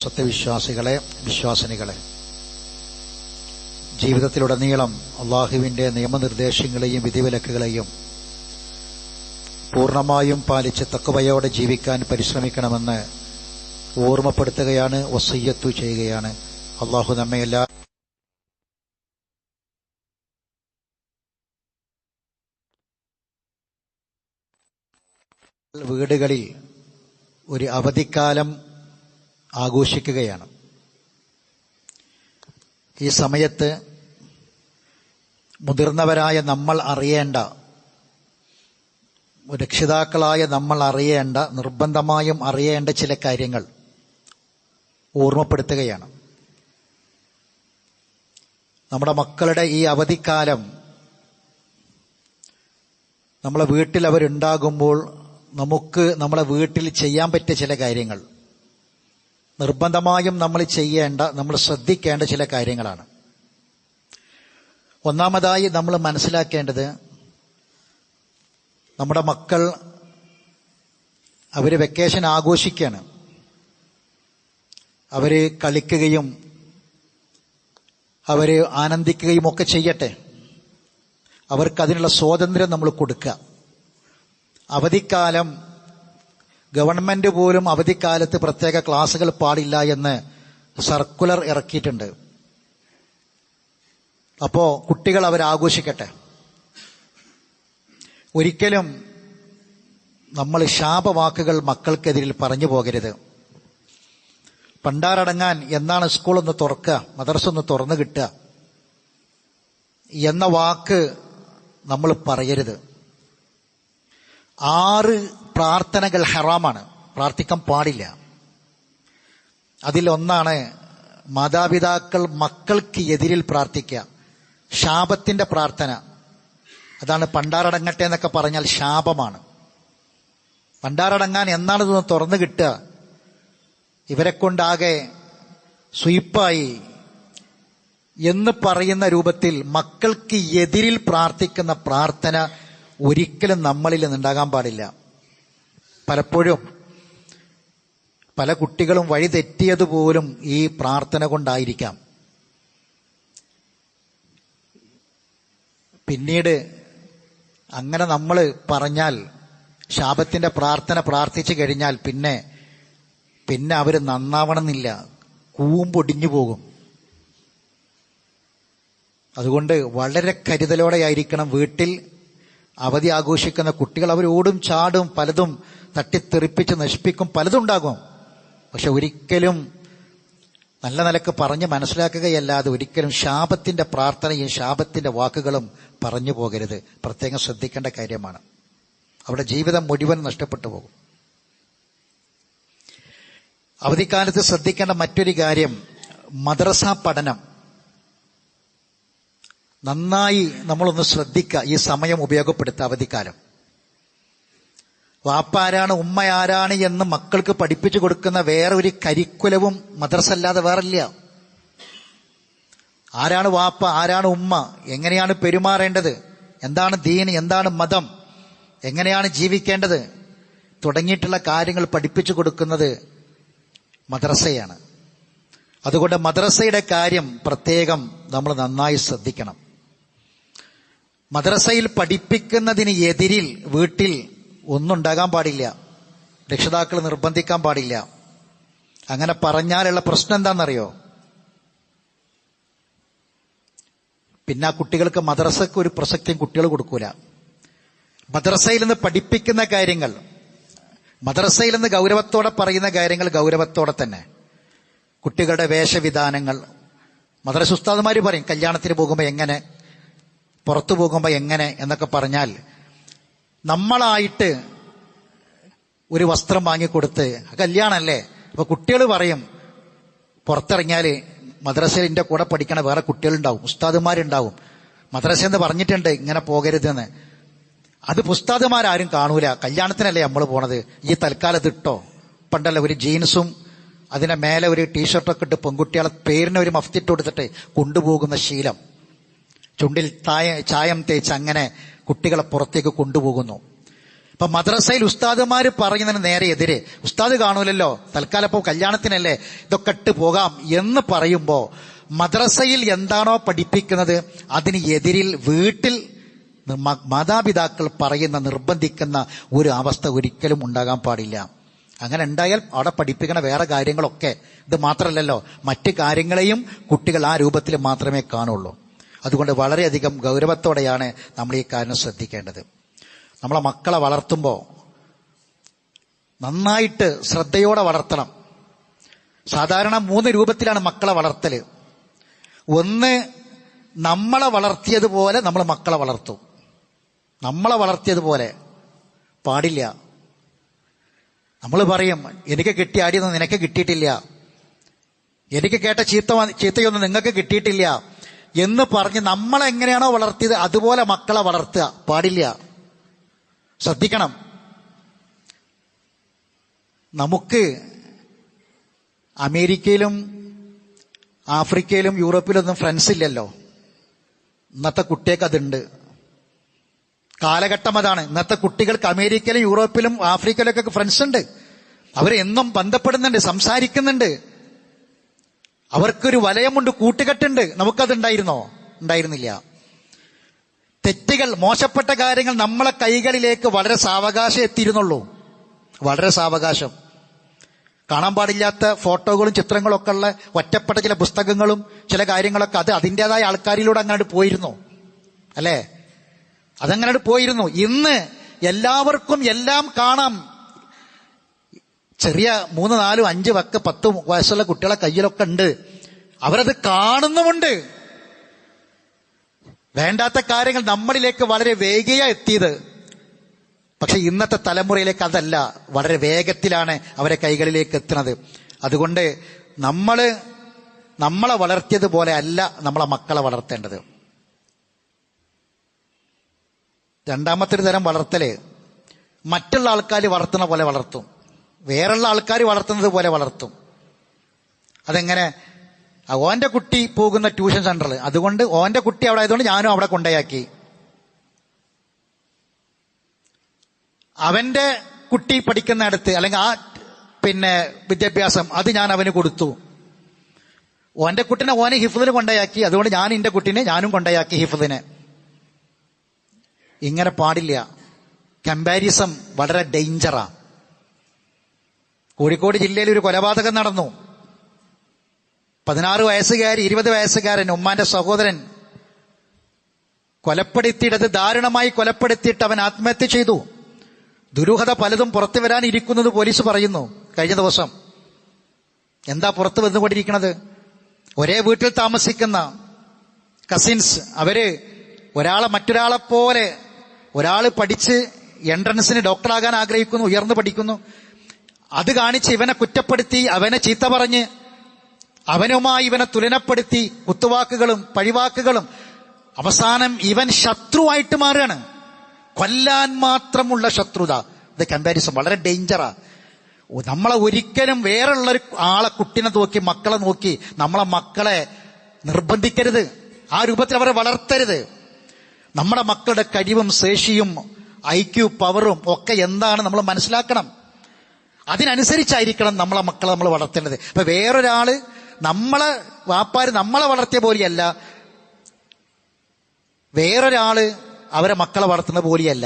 സത്യവിശ്വാസികളെ, വിശ്വാസിനികളെ, ജീവിതത്തിലുടനീളം അള്ളാഹുവിന്റെ നിയമനിർദ്ദേശങ്ങളെയും വിധിവിലക്കുകളെയും പൂർണ്ണമായും പാലിച്ച് തഖ്വയോടെ ജീവിക്കാൻ പരിശ്രമിക്കണമെന്ന് ഓർമ്മപ്പെടുത്തുകയാണ്, വസിയ്യത്ത് ചെയ്യുകയാണ്. അള്ളാഹു നമ്മയെല്ലാം വീടുകളിൽ ഒരു അവധിക്കാലം ആഘോഷിക്കുകയാണ്. ഈ സമയത്ത് മുതിർന്നവരായ നമ്മൾ അറിയേണ്ട, രക്ഷിതാക്കളായ നമ്മൾ അറിയേണ്ട, നിർബന്ധമായും അറിയേണ്ട ചില കാര്യങ്ങൾ ഓർമ്മപ്പെടുത്തുകയാണ്. നമ്മുടെ മക്കളുടെ ഈ അവധിക്കാലം നമ്മളെ വീട്ടിൽ അവരുണ്ടാകുമ്പോൾ നമുക്ക് നമ്മളെ വീട്ടിൽ ചെയ്യാൻ പറ്റിയ ചില കാര്യങ്ങൾ, നിർബന്ധമായും നമ്മൾ ചെയ്യേണ്ട, നമ്മൾ ശ്രദ്ധിക്കേണ്ട ചില കാര്യങ്ങളാണ്. ഒന്നാമതായി നമ്മൾ മനസ്സിലാക്കേണ്ടത്, നമ്മുടെ മക്കൾ അവര് വെക്കേഷൻ ആഘോഷിക്കുകയാണ്. അവര് കളിക്കുകയും അവര് ആനന്ദിക്കുകയും ഒക്കെ ചെയ്യട്ടെ. അവർക്കതിനുള്ള സ്വാതന്ത്ര്യം നമ്മൾ കൊടുക്കുക. അവധിക്കാലം ഗവൺമെന്റ് പോലും അവധിക്കാലത്ത് പ്രത്യേക ക്ലാസുകൾ പാടില്ല എന്ന് സർക്കുലർ ഇറക്കിയിട്ടുണ്ട്. അപ്പോ കുട്ടികൾ അവരാഘോഷിക്കട്ടെ. ഒരിക്കലും നമ്മൾ ശാപവാക്കുകൾ മക്കൾക്കെതിരിൽ പറഞ്ഞു പോകരുത്. പണ്ടാരടങ്ങാൻ, എന്നാണ് സ്കൂളൊന്ന് തുറക്കുക, മദ്രസ ഒന്ന് തുറന്നു കിട്ടുക എന്ന വാക്ക് നമ്മൾ പറയരുത്. 6 പ്രാർത്ഥനകൾ ഹറാമാണ്, പ്രാർത്ഥിക്കാൻ പാടില്ല. അതിലൊന്നാണ് മാതാപിതാക്കൾ മക്കൾക്ക് എതിരിൽ പ്രാർത്ഥിക്കുക, ശാപത്തിന്റെ പ്രാർത്ഥന. അതാണ് പണ്ടാരടങ്ങട്ടെ എന്നൊക്കെ പറഞ്ഞാൽ ശാപമാണ്. പണ്ടാരടങ്ങാൻ എന്നാണ് ഇതൊന്ന് തുറന്നു കിട്ടുക, ഇവരെ കൊണ്ടാകെ സ്വീപ്പായി എന്ന് പറയുന്ന രൂപത്തിൽ മക്കൾക്ക് എതിരിൽ പ്രാർത്ഥിക്കുന്ന പ്രാർത്ഥന ഒരിക്കലും നമ്മളിൽ നിന്നുണ്ടാകാൻ പാടില്ല. പലപ്പോഴും പല കുട്ടികളും വഴി തെറ്റിയതുപോലും ഈ പ്രാർത്ഥന കൊണ്ടായിരിക്കാം. പിന്നീട് അങ്ങനെ നമ്മൾ പറഞ്ഞാൽ, ശാപത്തിന്റെ പ്രാർത്ഥന പ്രാർത്ഥിച്ചു കഴിഞ്ഞാൽ പിന്നെ അവര് നന്നാവണമെന്നില്ല, കൂമ്പൊടിഞ്ഞു പോകും. അതുകൊണ്ട് വളരെ കരുതലോടെയായിരിക്കണം വീട്ടിൽ അവധി ആഘോഷിക്കുന്ന കുട്ടികൾ. അവർ ഓടും ചാടും, പലതും തട്ടിത്തെറിപ്പിച്ച് നശിപ്പിക്കും, പലതും ഉണ്ടാകും. പക്ഷെ ഒരിക്കലും നല്ല നിലക്ക് പറഞ്ഞ് മനസ്സിലാക്കുകയല്ലാതെ ഒരിക്കലും ശാപത്തിന്റെ പ്രാർത്ഥനയും ശാപത്തിന്റെ വാക്കുകളും പറഞ്ഞു പോകരുത്. പ്രത്യേകം ശ്രദ്ധിക്കേണ്ട കാര്യമാണ്. അവിടെ ജീവിതം മുഴുവൻ നഷ്ടപ്പെട്ടു പോകും. അവധിക്കാലത്ത് ശ്രദ്ധിക്കേണ്ട മറ്റൊരു കാര്യം, മദ്രസ പഠനം നന്നായി നമ്മളൊന്ന് ശ്രദ്ധിക്കുക. ഈ സമയം ഉപയോഗപ്പെടുത്തുക. അവധിക്കാലം വാപ്പ ആരാണ്, ഉമ്മ ആരാണ് എന്ന് മക്കൾക്ക് പഠിപ്പിച്ചു കൊടുക്കുന്ന വേറെ ഒരു കരിക്കുലവും മദ്രസ അല്ലാതെ വേറില്ല. ആരാണ് വാപ്പ, ആരാണ് ഉമ്മ, എങ്ങനെയാണ് പെരുമാറേണ്ടത്, എന്താണ് ദീൻ, എന്താണ് മതം, എങ്ങനെയാണ് ജീവിക്കേണ്ടത് തുടങ്ങിയിട്ടുള്ള കാര്യങ്ങൾ പഠിപ്പിച്ചു കൊടുക്കുന്നത് മദ്രസയാണ്. അതുകൊണ്ട് മദ്രസയുടെ കാര്യം പ്രത്യേകം നമ്മൾ നന്നായി ശ്രദ്ധിക്കണം. മദ്രസയിൽ പഠിപ്പിക്കുന്നതിന് എതിരിൽ വീട്ടിൽ ഒന്നുണ്ടാകാൻ പാടില്ല. രക്ഷിതാക്കൾ നിർബന്ധിക്കാൻ പാടില്ല. അങ്ങനെ പറഞ്ഞാലുള്ള പ്രശ്നം എന്താണെന്നറിയോ? പിന്നെ ആ കുട്ടികൾക്ക് മദ്രസക്ക് ഒരു പ്രസക്തിയും കുട്ടികൾ കൊടുക്കൂല. മദ്രസയിൽ നിന്ന് പഠിപ്പിക്കുന്ന കാര്യങ്ങൾ, മദ്രസയിൽ നിന്ന് ഗൗരവത്തോടെ പറയുന്ന കാര്യങ്ങൾ ഗൗരവത്തോടെ തന്നെ. കുട്ടികളുടെ വേഷവിധാനങ്ങൾ, മദ്രസ ഉസ്താദുമാര് പറയും കല്യാണത്തിന് പോകുമ്പോൾ എങ്ങനെ, പുറത്തു പോകുമ്പോൾ എങ്ങനെ എന്നൊക്കെ പറഞ്ഞാൽ, നമ്മളായിട്ട് ഒരു വസ്ത്രം വാങ്ങിക്കൊടുത്ത്, കല്യാണമല്ലേ, അപ്പൊ കുട്ടികൾ പറയും, പുറത്തിറങ്ങിയാല് മദ്രസയിൽ എൻ്റെ കൂടെ പഠിക്കണ വേറെ കുട്ടികളുണ്ടാവും, ഉസ്താദുമാരുണ്ടാവും, മദ്രസ എന്ന് പറഞ്ഞിട്ടുണ്ട് ഇങ്ങനെ പോകരുതെന്ന്. അത് ഉസ്താദുമാരാരും കാണൂല. കല്യാണത്തിനല്ലേ നമ്മൾ പോണത്, ഈ തൽക്കാലത്ത് ഇട്ടോ. പണ്ടല്ല ഒരു ജീൻസും അതിന്റെ മേലെ ഒരു ടീഷർട്ടൊക്കെ ഇട്ട് പെൺകുട്ടികളെ പേരിന് ഒരു മഫ്തിട്ട് കൊടുത്തിട്ട് കൊണ്ടുപോകുന്ന ശീലം, ചുണ്ടിൽ ചായം തേച്ച് അങ്ങനെ കുട്ടികളെ പുറത്തേക്ക് കൊണ്ടുപോകുന്നു. ഇപ്പൊ മദ്രസയിൽ ഉസ്താദുമാര് പറയുന്നതിന് നേരെ എതിരെ, ഉസ്താദ് കാണൂലല്ലോ, തൽക്കാലം ഇപ്പൊ കല്യാണത്തിനല്ലേ ഇതൊക്കെ ഇട്ട് പോകാം എന്ന് പറയുമ്പോ മദ്രസയിൽ എന്താണോ പഠിപ്പിക്കുന്നത് അതിന് എതിരിൽ വീട്ടിൽ മാതാപിതാക്കൾ പറയുന്ന നിർബന്ധിക്കുന്ന ഒരു അവസ്ഥ ഒരിക്കലും ഉണ്ടാകാൻ പാടില്ല. അങ്ങനെ ഉണ്ടായാൽ അവിടെ പഠിപ്പിക്കണ വേറെ കാര്യങ്ങളൊക്കെ ഇത് മാത്രമല്ലല്ലോ, മറ്റ് കാര്യങ്ങളെയും കുട്ടികൾ ആ രൂപത്തിൽ മാത്രമേ കാണുള്ളൂ. അതുകൊണ്ട് വളരെയധികം ഗൗരവത്തോടെയാണ് നമ്മൾ ഈ കാര്യം ശ്രദ്ധിക്കേണ്ടത്. നമ്മളെ മക്കളെ വളർത്തുമ്പോൾ നന്നായിട്ട് ശ്രദ്ധയോടെ വളർത്തണം. സാധാരണ 3 രൂപത്തിലാണ് മക്കളെ വളർത്തൽ. ഒന്ന്, നമ്മളെ വളർത്തിയതുപോലെ നമ്മൾ മക്കളെ വളർത്തും. നമ്മളെ വളർത്തിയതുപോലെ പാടില്ല. നമ്മൾ പറയും, എനിക്ക് കിട്ടിയ അടിയൊന്നും നിനക്ക് കിട്ടിയിട്ടില്ല, എനിക്ക് കേട്ട ചീത്തയൊന്നും നിങ്ങൾക്ക് കിട്ടിയിട്ടില്ല എന്ന് പറഞ്ഞ് നമ്മളെങ്ങനെയാണോ വളർത്തിയത് അതുപോലെ മക്കളെ വളർത്തുക പാടില്ല. ശ്രദ്ധിക്കണം. നമുക്ക് അമേരിക്കയിലും ആഫ്രിക്കയിലും യൂറോപ്പിലൊന്നും ഫ്രണ്ട്സ് ഇല്ലല്ലോ. ഇന്നത്തെ കുട്ടികൾക്ക് അതുണ്ട്. കാലഘട്ടം അതാണ്. ഇന്നത്തെ കുട്ടികൾക്ക് അമേരിക്കയിലും യൂറോപ്പിലും ആഫ്രിക്കയിലൊക്കെ ഫ്രണ്ട്സ് ഉണ്ട്. അവരെന്നും ബന്ധപ്പെടുന്നുണ്ട്, സംസാരിക്കുന്നുണ്ട്. അവർക്കൊരു വലയമുണ്ട്, കൂട്ടുകെട്ടുണ്ട്. നമുക്കതുണ്ടായിരുന്നോ? ഉണ്ടായിരുന്നില്ല. തെറ്റുകൾ, മോശപ്പെട്ട കാര്യങ്ങൾ നമ്മളെ കൈകളിലേക്ക് വളരെ സാവകാശം എത്തിയിരുന്നുള്ളൂ. വളരെ സാവകാശം. കാണാൻ പാടില്ലാത്ത ഫോട്ടോകളും ചിത്രങ്ങളും ഒക്കെ ഉള്ള ഒറ്റപ്പെട്ട ചില പുസ്തകങ്ങളും ചില കാര്യങ്ങളൊക്കെ അത് അതിൻ്റെതായ ആൾക്കാരിലൂടെ അങ്ങോട്ട് പോയിരുന്നു, അല്ലേ? അതങ്ങനെ പോയിരുന്നു. ഇന്ന് എല്ലാവർക്കും എല്ലാം കാണാം. ചെറിയ 3, 4, 5, 10 വയസ്സുള്ള കുട്ടികളെ കയ്യിലൊക്കെ ഉണ്ട്. അവരത് കാണുന്നുമുണ്ട്. വേണ്ടാത്ത കാര്യങ്ങൾ നമ്മളിലേക്ക് വളരെ വേഗിയാ എത്തിയത്. പക്ഷെ ഇന്നത്തെ തലമുറയിലേക്ക് അതല്ല, വളരെ വേഗത്തിലാണ് അവരെ കൈകളിലേക്ക് എത്തുന്നത്. അതുകൊണ്ട് നമ്മളെ വളർത്തിയതുപോലെ അല്ല നമ്മളെ മക്കളെ വളർത്തേണ്ടത്. രണ്ടാമത്തെ ഒരു തരം വളർത്തല്, മറ്റുള്ള ആൾക്കാർ വളർത്തുന്ന പോലെ വളർത്തും, വേറുള്ള ആൾക്കാർ വളർത്തുന്നത് പോലെ വളർത്തും. അതെങ്ങനെ? ഓന്റെ കുട്ടി പോകുന്ന ട്യൂഷൻ സെന്ററിൽ, അതുകൊണ്ട് ഓന്റെ കുട്ടി അവിടെ ആയതുകൊണ്ട് ഞാനും അവിടെ കൊണ്ടയാക്കി. അവന്റെ കുട്ടി പഠിക്കുന്നിടത്ത് അല്ലെങ്കിൽ ആ വിദ്യാഭ്യാസം അത് ഞാൻ അവന് കൊടുത്തു. ഓന്റെ കുട്ടിനെ ഓനെ ഹിഫ്ദിന് കൊണ്ടയാക്കി, അതുകൊണ്ട് ഞാൻ എന്റെ കുട്ടീനെ ഞാനും കൊണ്ടയാക്കി ഹിഫ്ദിനെ. ഇങ്ങനെ പാടില്ല. കമ്പാരിസം വളരെ ഡേഞ്ചറാ. കോഴിക്കോട് ജില്ലയിൽ ഒരു കൊലപാതകം നടന്നു. 16 വയസ്സുകാരി 20 വയസ്സുകാരൻ ഉമ്മാന്റെ സഹോദരൻ കൊലപ്പെടുത്തിയിട്ടത് ദാരുണമായി കൊലപ്പെടുത്തിയിട്ട് അവൻ ആത്മഹത്യ ചെയ്തു. ദുരൂഹത പലതും പുറത്തു വരാനിരിക്കുന്നത് പോലീസ് പറയുന്നു. കഴിഞ്ഞ ദിവസം എന്താ പുറത്തു വന്നുകൊണ്ടിരിക്കുന്നത്? ഒരേ വീട്ടിൽ താമസിക്കുന്ന കസിൻസ്, അവര് മറ്റൊരാളെ പോലെ, ഒരാൾ പഠിച്ച് എൻട്രൻസിന് ഡോക്ടറാകാൻ ആഗ്രഹിക്കുന്നു, ഉയർന്നു പഠിക്കുന്നു. അത് കാണിച്ച് ഇവനെ കുറ്റപ്പെടുത്തി, അവനെ ചീത്ത പറഞ്ഞ്, അവനുമായി ഇവനെ തുലനപ്പെടുത്തി കുത്തുവാക്കുകളും പഴിവാക്കുകളും, അവസാനം ഇവൻ ശത്രുവായിട്ട് മാറുകയാണ്. കൊല്ലാൻ മാത്രമുള്ള ശത്രുത. ഇത് കമ്പാരിസൺ വളരെ ഡേഞ്ചറാ. നമ്മളെ ഒരിക്കലും വേറുള്ളൊരു കുട്ടിനെ നോക്കി, മക്കളെ നോക്കി നമ്മളെ മക്കളെ നിർബന്ധിക്കരുത്. ആ രൂപത്തിൽ അവരെ വളർത്തരുത്. നമ്മുടെ മക്കളുടെ കഴിവും ശേഷിയും IQ പവറും ഒക്കെ എന്താണ് നമ്മൾ മനസ്സിലാക്കണം. അതിനനുസരിച്ചായിരിക്കണം നമ്മളെ മക്കളെ നമ്മൾ വളർത്തേണ്ടത്. ഇപ്പൊ വേറൊരാള് വാപ്പാര് നമ്മളെ വളർത്തിയ പോലെയല്ല, വേറൊരാള് അവരെ മക്കളെ വളർത്തുന്ന പോലെയല്ല.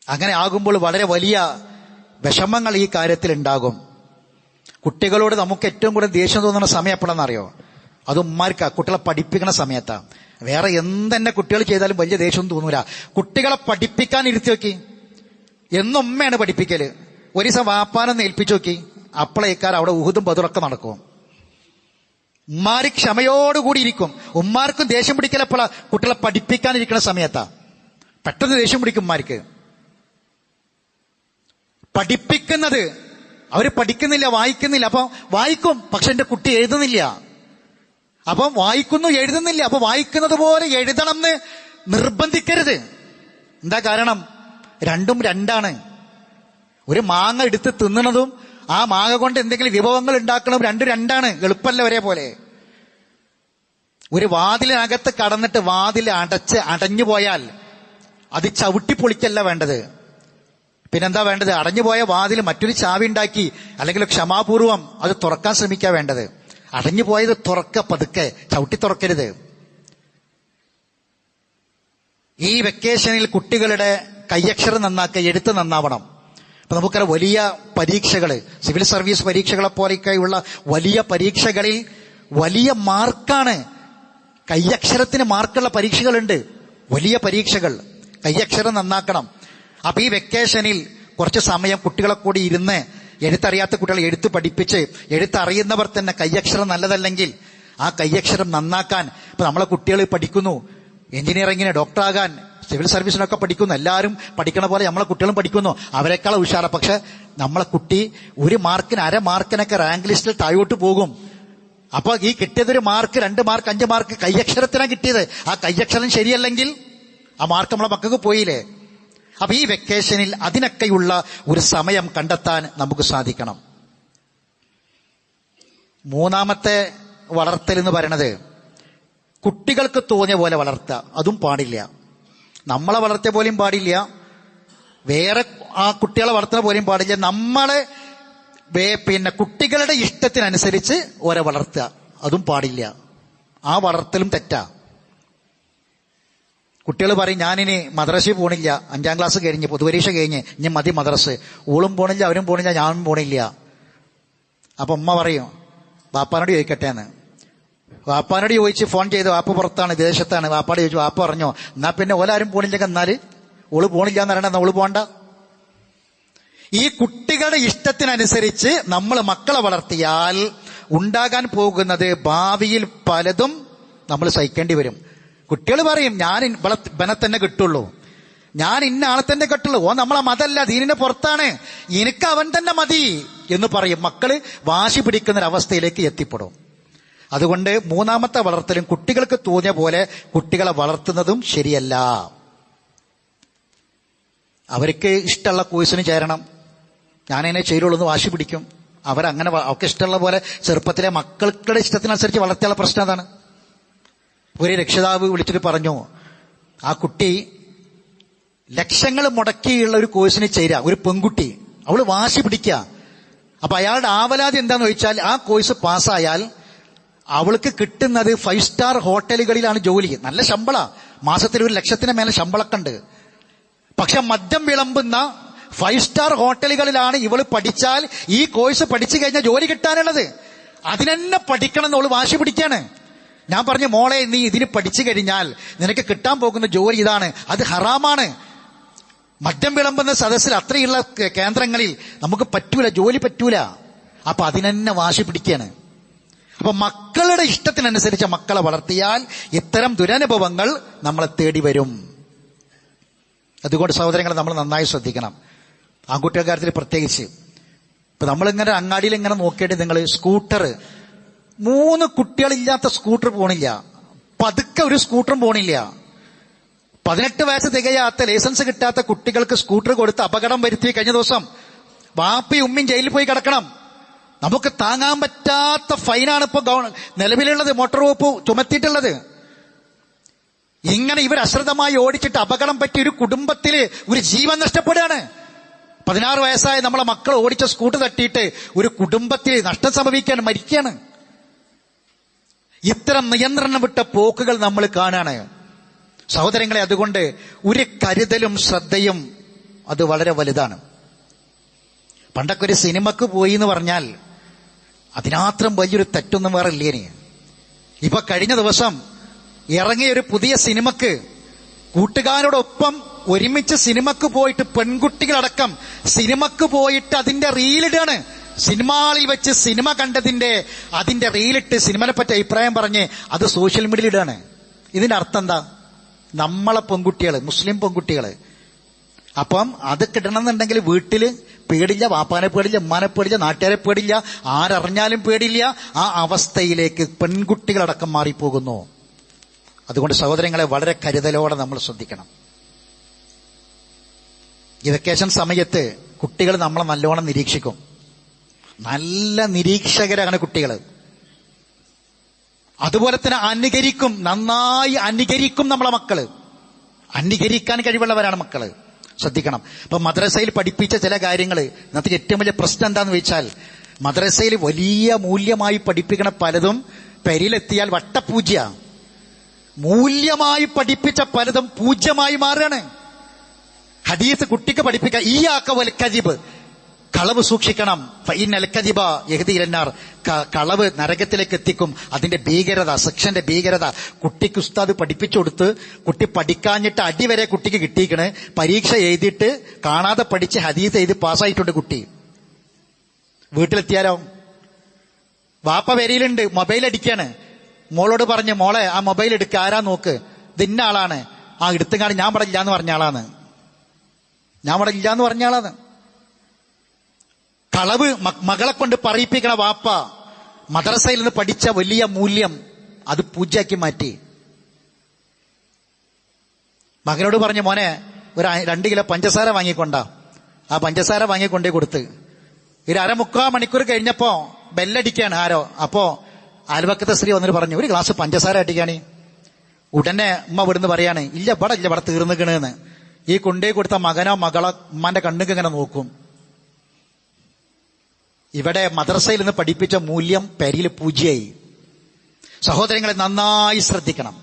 അങ്ങനെ ആകുമ്പോൾ വളരെ വലിയ വിഷമങ്ങൾ ഈ കാര്യത്തിൽ ഉണ്ടാകും. കുട്ടികളോട് നമുക്ക് ഏറ്റവും കൂടുതൽ ദേഷ്യം തോന്നുന്ന സമയം എപ്പോഴാണെന്നറിയോ? അത് ഉമ്മാർക്കാ, കുട്ടികളെ പഠിപ്പിക്കുന്ന സമയത്താ. വേറെ എന്തെന്നെ കുട്ടികൾ ചെയ്താലും വലിയ ദേഷ്യം തോന്നൂല. കുട്ടികളെ പഠിപ്പിക്കാൻ ഇരുത്തി നോക്കി. എന്നും ഉമ്മയാണ് പഠിപ്പിക്കല്. ഒരു ദിവസം വാപ്പാനെന്ന് ഏൽപ്പിച്ചു നോക്കി, അപ്പളേക്കാർ അവിടെ ഉഹുദും ബദറൊക്കെ നടക്കും. ഉമ്മാര് ക്ഷമയോടുകൂടി ഇരിക്കും. ഉമ്മാർക്കും ദേഷ്യം പിടിക്കലെപ്പോഴാ? കുട്ടികളെ പഠിപ്പിക്കാനിരിക്കുന്ന സമയത്താ. പെട്ടെന്ന് ദേഷ്യം പിടിക്കും ഉമ്മാർക്ക്. പഠിപ്പിക്കുന്നത് അവര് പഠിക്കുന്നില്ല, വായിക്കുന്നില്ല. അപ്പൊ വായിക്കും, പക്ഷെ എന്റെ കുട്ടി എഴുതുന്നില്ല. അപ്പം വായിക്കുന്നു, എഴുതുന്നില്ല. അപ്പൊ വായിക്കുന്നത് പോലെ എഴുതണം എന്ന് നിർബന്ധിക്കരുത്. എന്താ കാരണം? രണ്ടും രണ്ടാണ്. ഒരു മാങ്ങ എടുത്ത് തിന്നണതും ആ മാങ്ങ കൊണ്ട് എന്തെങ്കിലും വിഭവങ്ങൾ ഉണ്ടാക്കണം, രണ്ടും രണ്ടാണ്. എളുപ്പമല്ല ഒരേപോലെ. ഒരു വാതിലിനകത്ത് കടന്നിട്ട് വാതിൽ അടഞ്ഞു പോയാൽ അത് ചവിട്ടിപ്പൊളിക്കല്ല വേണ്ടത്. പിന്നെന്താ വേണ്ടത്? അടഞ്ഞുപോയ വാതിൽ മറ്റൊരു ചാവി ഉണ്ടാക്കി അല്ലെങ്കിൽ ക്ഷമാപൂർവം അത് തുറക്കാൻ ശ്രമിക്കുക വേണ്ടത്. അടഞ്ഞുപോയത് തുറക്ക, പതുക്കെ, ചവിട്ടി തുറക്കരുത്. ഈ വെക്കേഷനിൽ കുട്ടികളുടെ കയ്യക്ഷരം നന്നാക്കുക, എഴുത്ത് നന്നാവണം. ഇപ്പൊ നമുക്കറിയാം, വലിയ പരീക്ഷകള്, സിവിൽ സർവീസ് പരീക്ഷകളെ പോലെയൊക്കെയുള്ള വലിയ പരീക്ഷകളിൽ വലിയ മാർക്കാണ്. കയ്യക്ഷരത്തിന് മാർക്കുള്ള പരീക്ഷകളുണ്ട്, വലിയ പരീക്ഷകൾ. കയ്യക്ഷരം നന്നാക്കണം. അപ്പൊ ഈ വെക്കേഷനിൽ കുറച്ച് സമയം കുട്ടികളെ കൂടി ഇരുന്ന്, എഴുത്തറിയാത്ത കുട്ടികളെ എഴുത്ത് പഠിപ്പിച്ച്, എഴുത്തറിയുന്നവർ തന്നെ കയ്യക്ഷരം നല്ലതല്ലെങ്കിൽ ആ കയ്യക്ഷരം നന്നാക്കാൻ. ഇപ്പൊ നമ്മളെ കുട്ടികൾ പഠിക്കുന്നു, എഞ്ചിനീയറിങ്ങിന്, ഡോക്ടറാകാൻ, സിവിൽ സർവീസിനൊക്കെ പഠിക്കുന്നു. എല്ലാവരും പഠിക്കണ പോലെ നമ്മളെ കുട്ടികളും പഠിക്കുന്നു, അവരെക്കാൾ ഉഷാറ. പക്ഷെ നമ്മളെ കുട്ടി 1 മാർക്കിന് 1/2 മാർക്കിനൊക്കെ റാങ്ക് ലിസ്റ്റിൽ താഴോട്ട് പോകും. അപ്പൊ ഈ കിട്ടിയതൊരു മാർക്ക്, 2 മാർക്ക്, 5 മാർക്ക് കയ്യക്ഷരത്തിനാണ് കിട്ടിയത്. ആ കയ്യക്ഷരം ശരിയല്ലെങ്കിൽ ആ മാർക്ക് നമ്മളെ മക്കൾക്ക് പോയില്ലേ? അപ്പൊ ഈ വെക്കേഷനിൽ അതിനൊക്കെയുള്ള ഒരു സമയം കണ്ടെത്താൻ നമുക്ക് സാധിക്കണം. മൂന്നാമത്തെ വളർത്തൽ എന്ന് പറയണത് കുട്ടികൾക്ക് തോന്നിയ പോലെ വളർത്തുക. അതും പാടില്ല. നമ്മളെ വളർത്തിയ പോലെയും പാടില്ല, വേറെ ആ കുട്ടികളെ വളർത്തുന്ന പോലെയും പാടില്ല. നമ്മളെ കുട്ടികളുടെ ഇഷ്ടത്തിനനുസരിച്ച് ഓരെ വളർത്തുക, അതും പാടില്ല. ആ വളർത്തലും തെറ്റാ. കുട്ടികൾ പറയും, ഞാനിനി മദ്രസയിൽ പോണില്ല, 5ാം ക്ലാസ് കഴിഞ്ഞ്, പൊതുപരീക്ഷ കഴിഞ്ഞ്, ഇനി മതി മദ്രസ്. ഓളും പോണില്ല, അവരും പോണില്ല, ഞാനും പോണില്ല. അപ്പൊ ഉമ്മ പറയും, വാപ്പാനോട് ചോദിക്കട്ടെ എന്ന്. വാപ്പാനോട് ചോദിച്ച് ഫോൺ ചെയ്ത്, വാപ്പ പുറത്താണ്, വിദേശത്താണ്. വാപ്പാട് ചോദിച്ചു, വാപ്പ പറഞ്ഞോ, എന്നാ പിന്നെ ഓലാരും പോണില്ലെങ്കിൽ എന്നാല് ഓള് പോണില്ല എന്ന് പറയണ, എന്നാ ഓള് പോണ്ട. ഈ കുട്ടികളുടെ ഇഷ്ടത്തിനനുസരിച്ച് നമ്മൾ മക്കളെ വളർത്തിയാൽ ഉണ്ടാകാൻ പോകുന്നത് ഭാവിയിൽ പലതും നമ്മൾ സഹിക്കേണ്ടി വരും. കുട്ടികൾ പറയും, ഞാൻ ഇവനെ തന്നെ കിട്ടുള്ളൂ, ഞാൻ ഇന്ന ആളെ തന്നെ കിട്ടുള്ളൂ, ഓ നമ്മളെ മതല്ല, ദീനിന്റെ പുറത്താണ്, എനിക്ക് അവൻ തന്നെ മതി എന്ന് പറയും. മക്കള് വാശി പിടിക്കുന്നൊരവസ്ഥയിലേക്ക് എത്തിപ്പെടും. അതുകൊണ്ട് മൂന്നാമത്തെ വളർത്തലും കുട്ടികൾക്ക് തോന്നിയ പോലെ കുട്ടികളെ വളർത്തുന്നതും ശരിയല്ല. അവർക്ക് ഇഷ്ടമുള്ള കോഴ്സിന് ചേരണം, ഞാനതിനെ ചേരുള്ളൂ എന്ന് വാശി പിടിക്കും. അവരങ്ങനെ അവർക്ക് ഇഷ്ടമുള്ള പോലെ ചെറുപ്പത്തിലെ മക്കളുടെ ഇഷ്ടത്തിനനുസരിച്ച് വളർത്തിയുള്ള പ്രശ്നം അതാണ്. ഒരു രക്ഷിതാവ് വിളിച്ചിട്ട് പറഞ്ഞു, ആ കുട്ടി ലക്ഷങ്ങൾ മുടക്കിയുള്ള ഒരു കോഴ്സിന് ചേരുക, ഒരു പെൺകുട്ടി, അവള് വാശി പിടിക്കുക. അപ്പൊ അയാളുടെ ആവലാതി എന്താന്ന് ചോദിച്ചാൽ, ആ കോഴ്സ് പാസ്സായാൽ അവൾക്ക് കിട്ടുന്നത് 5 സ്റ്റാർ ഹോട്ടലുകളിലാണ് ജോലി. നല്ല ശമ്പള, മാസത്തിൽ 1 ലക്ഷത്തിന് മേലെ ശമ്പളമൊക്കെ ഉണ്ട്. പക്ഷെ മദ്യം വിളമ്പുന്ന 5 സ്റ്റാർ ഹോട്ടലുകളിലാണ് ഇവള് പഠിച്ചാൽ, ഈ കോഴ്സ് പഠിച്ചു കഴിഞ്ഞാൽ ജോലി കിട്ടാനുള്ളത്. അതിനെന്നെ പഠിക്കണം എന്ന് അവള് വാശി പിടിക്കാണ്. ഞാൻ പറഞ്ഞു, മോളെ, നീ ഇതിന് പഠിച്ചു കഴിഞ്ഞാൽ നിനക്ക് കിട്ടാൻ പോകുന്ന ജോലി ഇതാണ്, അത് ഹറാമാണ്. മദ്യം വിളമ്പുന്ന സദസ്സിൽ അത്രയുള്ള കേന്ദ്രങ്ങളിൽ നമുക്ക് പറ്റൂല, ജോലി പറ്റൂല. അപ്പൊ അതിനെന്നെ വാശി പിടിക്കാണ്. അപ്പൊ മക്കളുടെ ഇഷ്ടത്തിനനുസരിച്ച് മക്കളെ വളർത്തിയാൽ ഇത്തരം ദുരനുഭവങ്ങൾ നമ്മളെ തേടി വരും. അതുകൊണ്ട് സഹോദരങ്ങളെ, നമ്മൾ നന്നായി ശ്രദ്ധിക്കണം. ആൺകുട്ടികളുടെ കാര്യത്തിൽ പ്രത്യേകിച്ച്. ഇപ്പൊ നമ്മളിങ്ങനെ അങ്ങാടിയിൽ ഇങ്ങനെ നോക്കിയിട്ട്, നിങ്ങൾ സ്കൂട്ടർ, 3 കുട്ടികളില്ലാത്ത സ്കൂട്ടർ പോണില്ല, പതുക്കെ ഒരു സ്കൂട്ടറും പോണില്ല. 18 വയസ്സ് തികയാത്ത, ലൈസൻസ് കിട്ടാത്ത കുട്ടികൾക്ക് സ്കൂട്ടർ കൊടുത്ത് അപകടം വരുത്തി കഴിഞ്ഞ ദിവസം വാപ്പയും ഉമ്മയും ജയിലിൽ പോയി കിടക്കണം. നമുക്ക് താങ്ങാൻ പറ്റാത്ത ഫൈനാണ് ഇപ്പൊ നിലവിലുള്ളത്, മോട്ടോർ വകുപ്പ് ചുമത്തിയിട്ടുള്ളത്. ഇങ്ങനെ ഇവർ അശ്രദ്ധമായി ഓടിച്ചിട്ട് അപകടം പറ്റി ഒരു കുടുംബത്തില് ഒരു ജീവൻ നഷ്ടപ്പെടുകയാണ്. 16 വയസ്സായ നമ്മളെ മക്കൾ ഓടിച്ച സ്കൂട്ടർ തട്ടിയിട്ട് ഒരു കുടുംബത്തിൽ നഷ്ടം സംഭവിക്കാൻ മരിക്കുകയാണ്. ഇത്തരം നിയന്ത്രണം വിട്ട പോക്കുകൾ നമ്മൾ കാണാണ് സഹോദരങ്ങളെ. അതുകൊണ്ട് ഒരു കരുതലും ശ്രദ്ധയും അത് വളരെ വലുതാണ്. പണ്ടൊക്കെ ഒരു സിനിമക്ക് പോയി എന്ന് പറഞ്ഞാൽ അതിനാത്രം വലിയൊരു തെറ്റൊന്നും വേറെ ഇല്ലേനി. ഇപ്പൊ കഴിഞ്ഞ ദിവസം ഇറങ്ങിയ ഒരു പുതിയ സിനിമക്ക് കൂട്ടുകാരോടൊപ്പം ഒരുമിച്ച് സിനിമക്ക് പോയിട്ട് പെൺകുട്ടികളടക്കം സിനിമക്ക് പോയിട്ട് അതിന്റെ റീലിടാണ്. സിനിമാ ഹാളിൽ വെച്ച് സിനിമ കണ്ടതിന്റെ അതിന്റെ റീലിട്ട് സിനിമനെ പറ്റി അഭിപ്രായം പറഞ്ഞ് അത് സോഷ്യൽ മീഡിയയിൽ ഇടാണ്. ഇതിന്റെ അർത്ഥം എന്താ? നമ്മളെ പെൺകുട്ടികള്, മുസ്ലിം പെൺകുട്ടികള്. അപ്പം അത് കിട്ടണമെന്നുണ്ടെങ്കിൽ വീട്ടില് പേടില്ല, വാപ്പാനെ പേടില്ല, ഉമ്മാനെ പേടില്ല, നാട്ടുകാരെ പേടില്ല, ആരറിഞ്ഞാലും പേടില്ല. ആ അവസ്ഥയിലേക്ക് പെൺകുട്ടികളടക്കം മാറിപ്പോകുന്നു. അതുകൊണ്ട് സഹോദരങ്ങളെ, വളരെ കരുതലോടെ നമ്മൾ ശ്രദ്ധിക്കണം. ഈ വെക്കേഷൻ സമയത്ത് കുട്ടികൾ നമ്മളെ നല്ലോണം നിരീക്ഷിക്കും. നല്ല നിരീക്ഷകരാണ് കുട്ടികൾ. അതുപോലെ തന്നെ അനുകരിക്കും, നന്നായി അനുകരിക്കും നമ്മളെ മക്കള്. അനുകരിക്കാൻ കഴിവുള്ളവരാണ് മക്കള്. ശ്രദ്ധിക്കണം. അപ്പൊ മദ്രസയിൽ പഠിപ്പിച്ച ചില കാര്യങ്ങൾ, ഇന്നത്തെ ഏറ്റവും വലിയ പ്രശ്നം എന്താന്ന് വെച്ചാൽ, മദ്രസയിൽ വലിയ മൂല്യമായി പഠിപ്പിക്കണ പലതും പെരിയിലെത്തിയാൽ വട്ടപൂജ്യ. മൂല്യമായി പഠിപ്പിച്ച പലതും പൂജ്യമായി മാറുകയാണ്. ഹദീസ് കുട്ടിക്ക് പഠിപ്പിക്കുക, ഈ ആക്കവൽ കദിബ്, കളവ് സൂക്ഷിക്കണം, ഫഇന്നൽ കദിബ യഹ്ദി ഇലന്നാർ, കളവ് നരകത്തിലേക്ക് എത്തിക്കും. അതിന്റെ ഭീകരത, സെക്ഷന്റെ ഭീകരത കുട്ടിക്ക് ഉസ്താദ് പഠിപ്പിച്ചു കൊടുത്ത്, കുട്ടി പഠിക്കാഞ്ഞിട്ട് അടിവരെ കുട്ടിക്ക് കിട്ടിയിക്കണ്. പരീക്ഷ എഴുതിയിട്ട് കാണാതെ പഠിച്ച് ഹദീസ് എഴുതി പാസ്സായിട്ടുണ്ട് കുട്ടി. വീട്ടിലെത്തിയാലോ വാപ്പ വരിയിലുണ്ട്, മൊബൈൽ അടിക്കാണ്. മോളോട് പറഞ്ഞു, മോളെ ആ മൊബൈൽ എടുക്കുക, ആരാ നോക്ക്, ഇത് ഇന്ന ആളാണ്. ആ എടുത്തുകാണ് ഞാൻ ഇവിടെ ഇല്ലാന്ന് പറഞ്ഞ ആളാണ്, ഞാൻ ഇവിടെ ഇല്ലാന്ന് പറഞ്ഞ ആളാണ്. കളവ് മകളെ കൊണ്ട് പറയിപ്പിക്കണ വാപ്പ മദ്രസയിൽ നിന്ന് പഠിച്ച വലിയ മൂല്യം അത് പൂജ്യാക്കി മാറ്റി. മകനോട് പറഞ്ഞു, മോനെ ഒരു 2 കിലോ പഞ്ചസാര വാങ്ങിക്കൊണ്ടാ. ആ പഞ്ചസാര വാങ്ങിക്കൊണ്ടേ കൊടുത്ത് ഒരു 1/4 മണിക്കൂർ കഴിഞ്ഞപ്പോ ബെല്ലടിക്കാണ് ആരോ. അപ്പോ അയൽവക്കത്തെ സ്ത്രീ വന്നിട്ട് പറഞ്ഞു, ഒരു ഗ്ലാസ് പഞ്ചസാര അടിക്കാണ്. ഉടനെ ഉമ്മ ഇവിടുന്ന് പറയാണ്, ഇല്ല ഇവിടെ തീർന്നിക്കണെന്ന്. ഈ കൊണ്ടേ കൊടുത്ത മകനോ മകളോ ഉമ്മാന്റെ കണ്ണുക്ക് ഇങ്ങനെ നോക്കും. ഇവിടെ മദ്രസയിൽ നിന്ന് പഠിപ്പിച്ച മൂല്യം പെരിയിൽ പൂജ്യമായി. സഹോദരങ്ങളെ നന്നായി ശ്രദ്ധിക്കണം.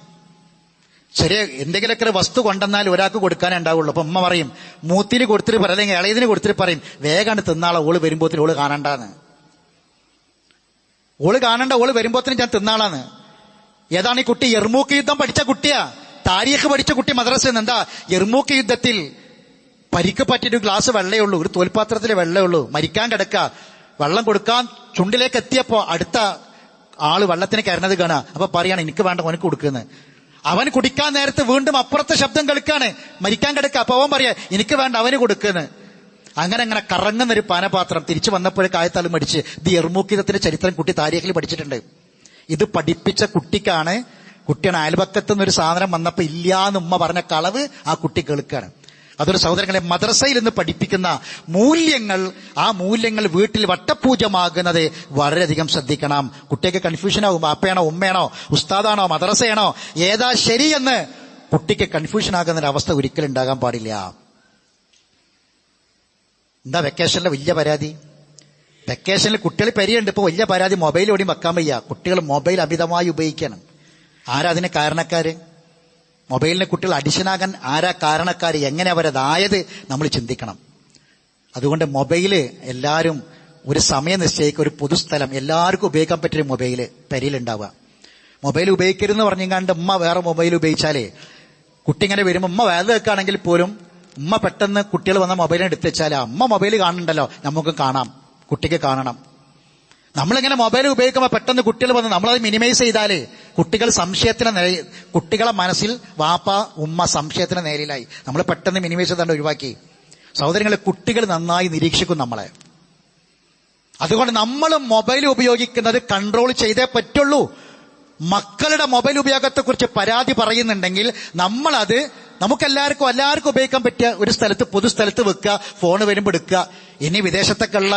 ചെറിയ എന്തെങ്കിലുമൊക്കെ ഒരു വസ്തു കൊണ്ടെന്നാൽ ഒരാൾക്ക് കൊടുക്കാനേ ഉണ്ടാവുള്ളൂ. അപ്പൊ ഉമ്മ പറയും, മൂത്തിന് കൊടുത്തിട്ട് പറയും, അല്ലെങ്കിൽ ഇളയതിന് കൊടുത്തിട്ട് പറയും, വേഗാണ്ട് തിന്നാളെ, ഓള് വരുമ്പോത്തിന് ഓള് കാണണ്ടാന്ന്. ഓള് കാണണ്ട, ഓള് വരുമ്പോത്തിന് ഞാൻ തിന്നാളാന്ന്. ഏതാണ് ഈ കുട്ടി? യർമൂക്ക് യുദ്ധം പഠിച്ച കുട്ടിയാ, താരീഖ് പഠിച്ച കുട്ടി. മദ്രസയിൽ എന്താ യർമൂക്ക് യുദ്ധത്തിൽ പരിക്ക് പറ്റിയൊരു ഗ്ലാസ് വെള്ളയേ ഉള്ളൂ, ഒരു തോൽപാത്രത്തിൽ വെള്ളയേ ഉള്ളൂ, മരിക്കാൻ കിടക്ക. വെള്ളം കൊടുക്കാൻ ചുണ്ടിലേക്ക് എത്തിയപ്പോ അടുത്ത ആള് വെള്ളത്തിന് കയറുന്നത് കാണാ. അപ്പൊ പറയാണ്, എനിക്ക് വേണ്ട, അവനക്ക് കൊടുക്കുന്നത്. അവൻ കുടിക്കാൻ നേരത്ത് വീണ്ടും അപ്പുറത്തെ ശബ്ദം കേൾക്കാണ്, മരിക്കാൻ കിടക്കുക. അപ്പൊ അവൻ പറയാ, എനിക്ക് വേണ്ട, അവന് കൊടുക്കുന്നത്. അങ്ങനെ കറങ്ങുന്നൊരു പാനപാത്രം. തിരിച്ചു വന്നപ്പോഴേക്ക് ആയത്താലും മടിച്ച്. ഇത് യർമൂക്കിതത്തിന്റെ ചരിത്രം കുട്ടി താരീഖിൽ പഠിച്ചിട്ടുണ്ട്. ഇത് പഠിപ്പിച്ച കുട്ടിക്കാണ്, കുട്ടിയാണ് അയൽപക്കത്തു നിന്നൊരു സാധനം വന്നപ്പോ ഇല്ലാന്ന് ഉമ്മ പറഞ്ഞ കളവ് ആ കുട്ടി കേൾക്കാണ്. അതൊരു സഹോദരങ്ങളെ, മദ്രസയിൽ നിന്ന് പഠിപ്പിക്കുന്ന മൂല്യങ്ങൾ, ആ മൂല്യങ്ങൾ വീട്ടിൽ വട്ടപൂജ്യമാകുന്നത് വളരെയധികം ശ്രദ്ധിക്കണം. കുട്ടിക്ക് കൺഫ്യൂഷൻ ആകും, അപ്പയാണോ ഉമ്മയാണോ ഉസ്താദാണോ മദ്രസയാണോ ഏതാ ശരിയെന്ന് കുട്ടിക്ക് കൺഫ്യൂഷൻ ആകുന്ന അവസ്ഥ ഒരിക്കലും ഉണ്ടാകാൻ പാടില്ല. എന്താ വെക്കേഷനിലെ വലിയ പരാതി? വെക്കേഷനിൽ കുട്ടികൾ പെരിയുണ്ട്. ഇപ്പൊ വലിയ പരാതി, മൊബൈൽ ഓടി വെക്കാൻ വയ്യ. കുട്ടികൾ മൊബൈൽ അമിതമായി ഉപയോഗിക്കണം. ആരാ അതിന് കാരണക്കാര്? മൊബൈലിന് കുട്ടികൾ അഡിഷനാകാൻ ആരാ കാരണക്കാര്? എങ്ങനെ അവരതായത് നമ്മൾ ചിന്തിക്കണം. അതുകൊണ്ട് മൊബൈല് എല്ലാവരും ഒരു സമയം നിശ്ചയിക്കുക, ഒരു പൊതുസ്ഥലം, എല്ലാവർക്കും ഉപയോഗിക്കാൻ പറ്റിയൊരു മൊബൈല് പെരിയിലുണ്ടാവുക. മൊബൈൽ ഉപയോഗിക്കരുതെന്ന് പറഞ്ഞാണ്ട് ഉമ്മ വേറെ മൊബൈൽ ഉപയോഗിച്ചാലേ കുട്ടി ഇങ്ങനെ വരുമ്പോൾ ഉമ്മ വേദ വെക്കുകയാണെങ്കിൽ പോലും ഉമ്മ പെട്ടെന്ന് കുട്ടികൾ വന്ന മൊബൈലിനെ എടുത്ത് വെച്ചാൽ അമ്മ മൊബൈൽ കാണുന്നുണ്ടല്ലോ, നമുക്ക് കാണാം, കുട്ടിക്ക് കാണണം. നമ്മളിങ്ങനെ മൊബൈൽ ഉപയോഗിക്കുമ്പോൾ പെട്ടെന്ന് കുട്ടികൾ വന്ന് നമ്മളത് മിനിമൈസ് ചെയ്താല് കുട്ടികളെ മനസ്സിൽ വാപ്പ ഉമ്മ സംശയത്തിന് നേരിലായി. നമ്മൾ പെട്ടെന്ന് മിനിമൈസ് ചെയ്താണ്ട് ഒഴിവാക്കി. സഹോദരങ്ങളെ, കുട്ടികൾ നന്നായി നിരീക്ഷിക്കും നമ്മളെ. അതുകൊണ്ട് നമ്മൾ മൊബൈൽ ഉപയോഗിക്കുന്നത് കൺട്രോൾ ചെയ്തേ പറ്റുള്ളൂ. മക്കളുടെ മൊബൈൽ ഉപയോഗത്തെക്കുറിച്ച് പരാതി പറയുന്നുണ്ടെങ്കിൽ നമ്മളത് എല്ലാവർക്കും ഉപയോഗിക്കാൻ പറ്റിയ ഒരു സ്ഥലത്ത്, പൊതുസ്ഥലത്ത് വെക്കുക. ഫോണ് വരുമ്പോൾ എടുക്കുക. ഇനി വിദേശത്തൊക്കെയുള്ള